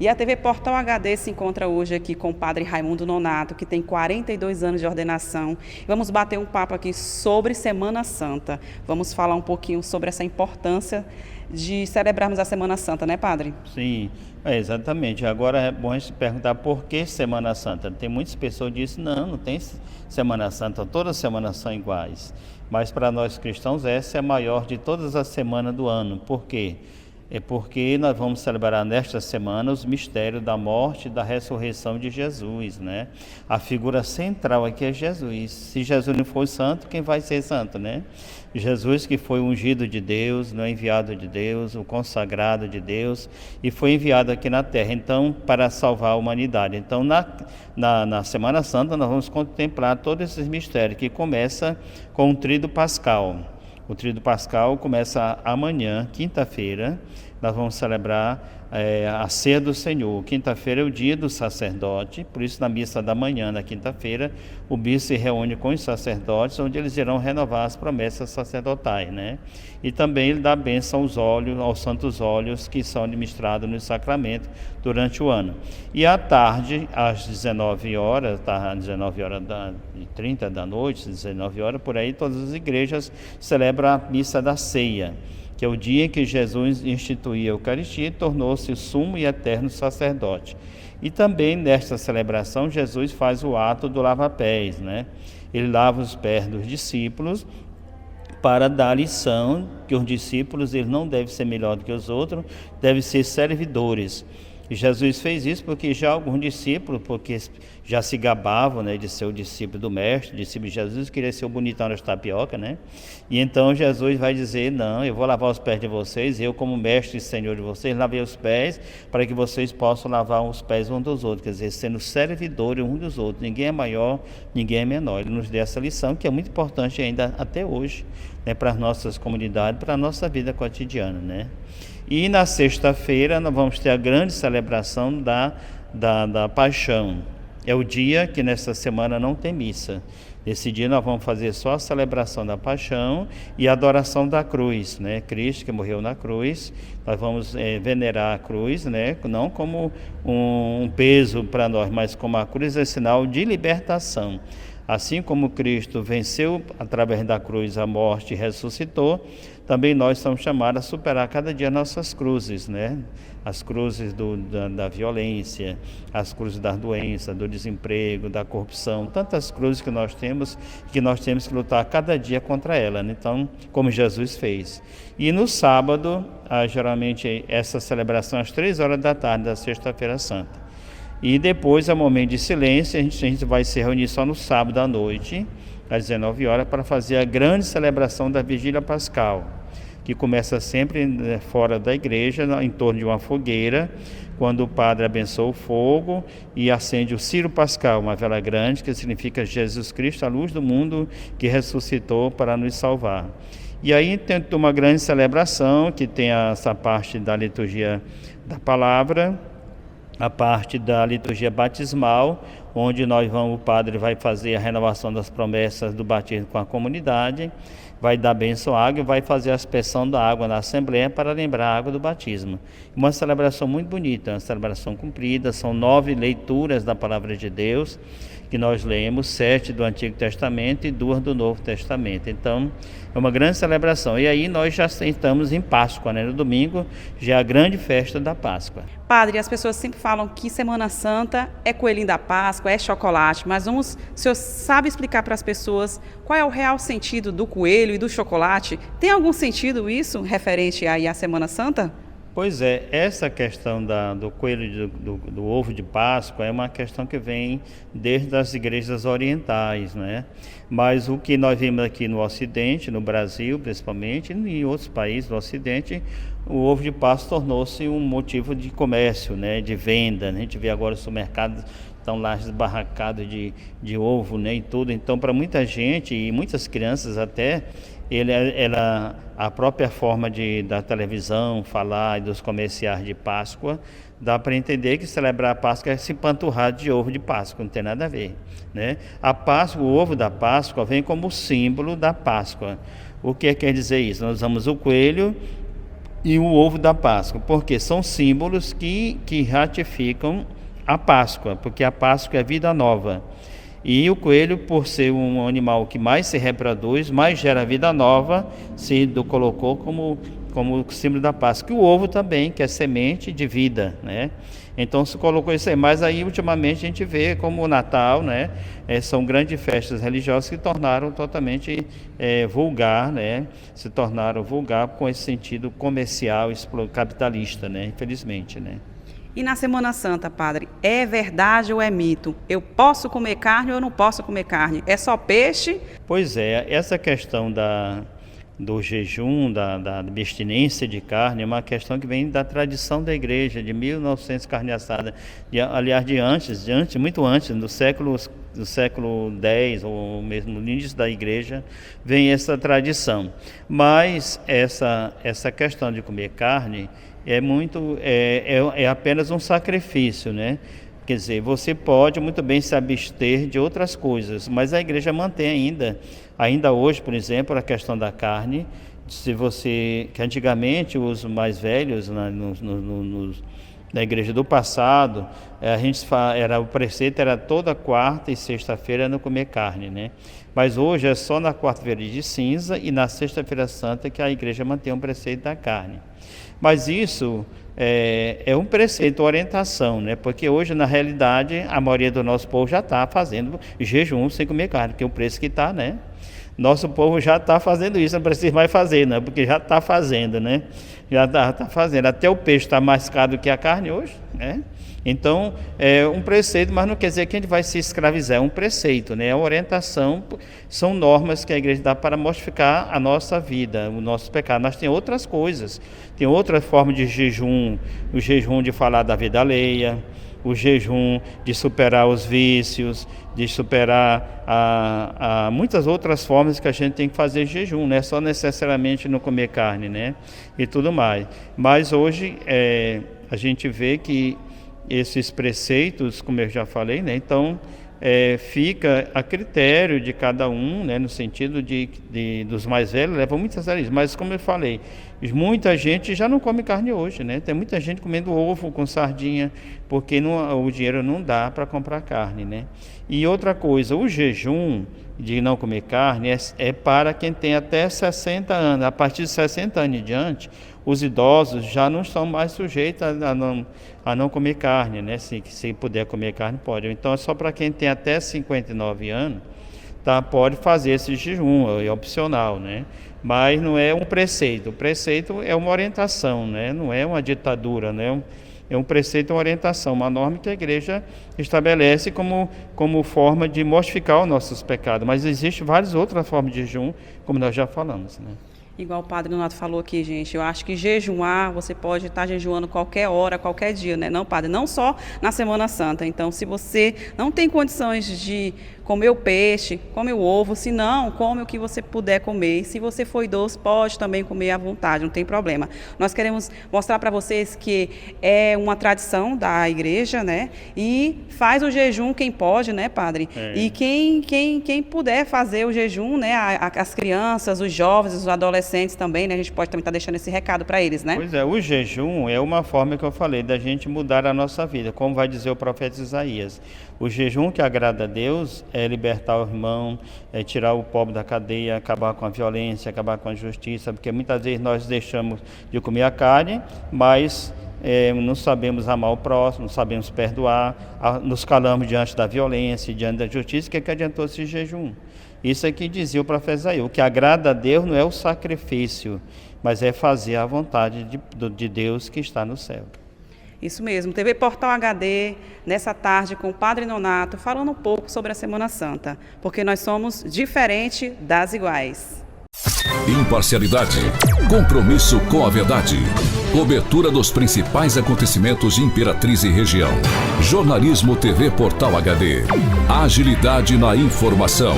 E a TV Portal HD se encontra hoje aqui com o Padre Raimundo Nonato, que tem 42 anos de ordenação. Vamos bater um papo aqui sobre Semana Santa. Vamos falar um pouquinho sobre essa importância de celebrarmos a Semana Santa, né, Padre? Sim, exatamente. Agora é bom a gente perguntar por que Semana Santa. Tem muitas pessoas que dizem, não tem Semana Santa, todas as semanas são iguais. Mas para nós cristãos essa é a maior de todas as semanas do ano. Por quê? É porque nós vamos celebrar nesta semana os mistérios da morte e da ressurreição de Jesus, né? A figura central aqui é Jesus. Se Jesus não for santo, quem vai ser santo, né? Jesus que foi ungido de Deus, não enviado de Deus, o consagrado de Deus, e foi enviado aqui na terra, então, para salvar a humanidade. Então, na Semana Santa, nós vamos contemplar todos esses mistérios, que começa com o Tríduo Pascal. O Tríduo Pascal começa amanhã, quinta-feira. Nós vamos celebrar a Ceia do Senhor. Quinta-feira é o dia do sacerdote, por isso na missa da manhã, na quinta-feira, o bispo se reúne com os sacerdotes, onde eles irão renovar as promessas sacerdotais, né? E também ele dá bênção aos óleos, aos santos óleos que são administrados no sacramento durante o ano. E à tarde, às 19 horas, tá, 19 horas e 30 da noite, 19 horas, por aí, todas as igrejas celebram a missa da ceia, que é o dia em que Jesus instituiu a Eucaristia e tornou-se o sumo e eterno sacerdote. E também nesta celebração Jesus faz o ato do lava-pés, né? Ele lava os pés dos discípulos para dar a lição que os discípulos eles não devem ser melhor do que os outros, devem ser servidores. E Jesus fez isso porque já alguns discípulos, porque já se gabavam, né, de ser o discípulo do mestre, discípulo de Jesus, queria ser o bonitão das tapioca, né? E então Jesus vai dizer, não, eu vou lavar os pés de vocês, eu como mestre e senhor de vocês, lavei os pés para que vocês possam lavar os pés uns dos outros, quer dizer, sendo servidores uns dos outros, ninguém é maior, ninguém é menor. Ele nos deu essa lição que é muito importante ainda até hoje, né, para as nossas comunidades, para a nossa vida cotidiana, né? E na sexta-feira nós vamos ter a grande celebração da Paixão. É o dia que nessa semana não tem missa. Nesse dia nós vamos fazer só a celebração da Paixão e a adoração da cruz, né? Cristo que morreu na cruz. Nós vamos venerar a cruz, né? Não como um peso para nós, mas como a cruz é sinal de libertação. Assim como Cristo venceu através da cruz a morte e ressuscitou, também nós somos chamados a superar cada dia nossas cruzes, né? As cruzes da violência, as cruzes da doença, do desemprego, da corrupção, tantas cruzes que nós temos que lutar cada dia contra ela, né? Então, como Jesus fez. E no sábado, geralmente essa celebração às 3 horas da tarde da Sexta-feira Santa. E depois, é momento de silêncio, a gente vai se reunir só no sábado à noite, às 19 horas, para fazer a grande celebração da Vigília Pascal, que começa sempre fora da igreja, em torno de uma fogueira, quando o padre abençoa o fogo e acende o Ciro Pascal, uma vela grande, que significa Jesus Cristo, a luz do mundo, que ressuscitou para nos salvar. E aí tem uma grande celebração, que tem essa parte da liturgia da palavra, a parte da liturgia batismal, onde o padre vai fazer a renovação das promessas do batismo com a comunidade, vai dar bênção à água e vai fazer a aspersão da água na Assembleia para lembrar a água do batismo. Uma celebração muito bonita, uma celebração cumprida, são 9 leituras da Palavra de Deus, que nós lemos, 7 do Antigo Testamento e 2 do Novo Testamento. Então, é uma grande celebração. E aí nós já estamos em Páscoa, né? No domingo já é a grande festa da Páscoa. Padre, as pessoas sempre falam que Semana Santa é coelhinho da Páscoa, é chocolate, mas o senhor sabe explicar para as pessoas qual é o real sentido do coelho e do chocolate? Tem algum sentido isso referente aí à Semana Santa? Pois é, essa questão do coelho do ovo de Páscoa é uma questão que vem desde as igrejas orientais, né? Mas o que nós vimos aqui no Ocidente, no Brasil principalmente, e em outros países do Ocidente, o ovo de Páscoa tornou-se um motivo de comércio, né? De venda. A gente vê agora os supermercados estão lá esbarracados de ovo, né? E tudo. Então, para muita gente e muitas crianças até, a própria forma da televisão falar e dos comerciais de Páscoa, dá para entender que celebrar a Páscoa é se empanturrar de ovo de Páscoa, não tem nada a ver, né? A Páscoa, o ovo da Páscoa vem como símbolo da Páscoa. O que quer dizer isso? Nós usamos o coelho e o ovo da Páscoa, porque são símbolos que ratificam a Páscoa, porque a Páscoa é vida nova. E o coelho, por ser um animal que mais se reproduz, mais gera vida nova, se colocou como símbolo da Páscoa. E o ovo também, que é semente de vida, né? Então se colocou isso aí. Mas aí, ultimamente, a gente vê como o Natal, né? São grandes festas religiosas que tornaram totalmente vulgar, né? Se tornaram vulgar com esse sentido comercial, capitalista, né? Infelizmente, né? E na Semana Santa, padre, é verdade ou é mito? Eu posso comer carne ou eu não posso comer carne? É só peixe? Pois é, essa questão do jejum, da abstinência de carne, é uma questão que vem da tradição da igreja, de 1900 carne assada, aliás, muito antes, do século X, ou mesmo no início da igreja, vem essa tradição. Mas essa questão de comer carne é apenas um sacrifício, né? Quer dizer, você pode muito bem se abster de outras coisas, mas a igreja mantém ainda hoje, por exemplo, a questão da carne. Que antigamente os mais velhos na igreja do passado, o preceito era toda quarta e sexta-feira não comer carne, né? Mas hoje é só na quarta-feira de cinza e na sexta-feira santa que a igreja mantém o preceito da carne. Mas isso é um preceito, orientação, né? Porque hoje, na realidade, a maioria do nosso povo já está fazendo jejum sem comer carne, porque o preço que está, né? Nosso povo já está fazendo isso, não precisa mais fazer, né? Porque já está fazendo, né? Já está fazendo. Até o peixe está mais caro do que a carne hoje, né? Então, é um preceito, mas não quer dizer que a gente vai se escravizar, é um preceito, né? A orientação são normas que a igreja dá para modificar a nossa vida, o nosso pecado. Mas tem outras coisas, tem outra forma de jejum, o jejum de falar da vida alheia, o jejum de superar os vícios, de superar muitas outras formas que a gente tem que fazer jejum, não é só necessariamente não comer carne, né? E tudo mais. Mas hoje a gente vê que esses preceitos, como eu já falei, né? Então fica a critério de cada um, né? No sentido dos mais velhos, levam muitas vezes, mas como eu falei, muita gente já não come carne hoje, né? Tem muita gente comendo ovo com sardinha, porque o dinheiro não dá para comprar carne, né? E outra coisa, o jejum de não comer carne é para quem tem até 60 anos. A partir de 60 anos em diante, os idosos já não estão mais sujeitos a não comer carne, né? Se puder comer carne, pode. Então, é só para quem tem até 59 anos, tá? Pode fazer esse jejum, é opcional, né? Mas não é um preceito. O preceito é uma orientação, né? Não é uma ditadura, né? É um preceito, uma orientação, uma norma que a igreja estabelece como forma de mortificar os nossos pecados. Mas existem várias outras formas de jejum, como nós já falamos, né? Igual o padre Donato falou aqui, gente, eu acho que jejuar, você pode estar jejuando qualquer hora, qualquer dia, né? Não, padre, não só na Semana Santa. Então, se você não tem condições de comer o peixe, come o ovo, se não, come o que você puder comer. E se você for idoso, pode também comer à vontade, não tem problema. Nós queremos mostrar para vocês que é uma tradição da igreja, né? E faz o jejum quem pode, né, padre? E quem puder fazer o jejum, né? As crianças, os jovens, os adolescentes também, né? A gente pode também estar deixando esse recado para eles, né? Pois é, o jejum é uma forma que eu falei da gente mudar a nossa vida, como vai dizer o profeta Isaías. O jejum que agrada a Deus é libertar o irmão, é tirar o pobre da cadeia, acabar com a violência, acabar com a injustiça, porque muitas vezes nós deixamos de comer a carne, mas não sabemos amar o próximo, não sabemos perdoar, nos calamos diante da violência, diante da justiça. O que adiantou esse jejum? Isso é que dizia o profeta Isaías: o que agrada a Deus não é o sacrifício, mas é fazer a vontade de Deus que está no céu. Isso mesmo, TV Portal HD, nessa tarde com o Padre Nonato, falando um pouco sobre a Semana Santa, porque nós somos diferentes das iguais. Imparcialidade, compromisso com a verdade, cobertura dos principais acontecimentos de Imperatriz e região. Jornalismo TV Portal HD, agilidade na informação.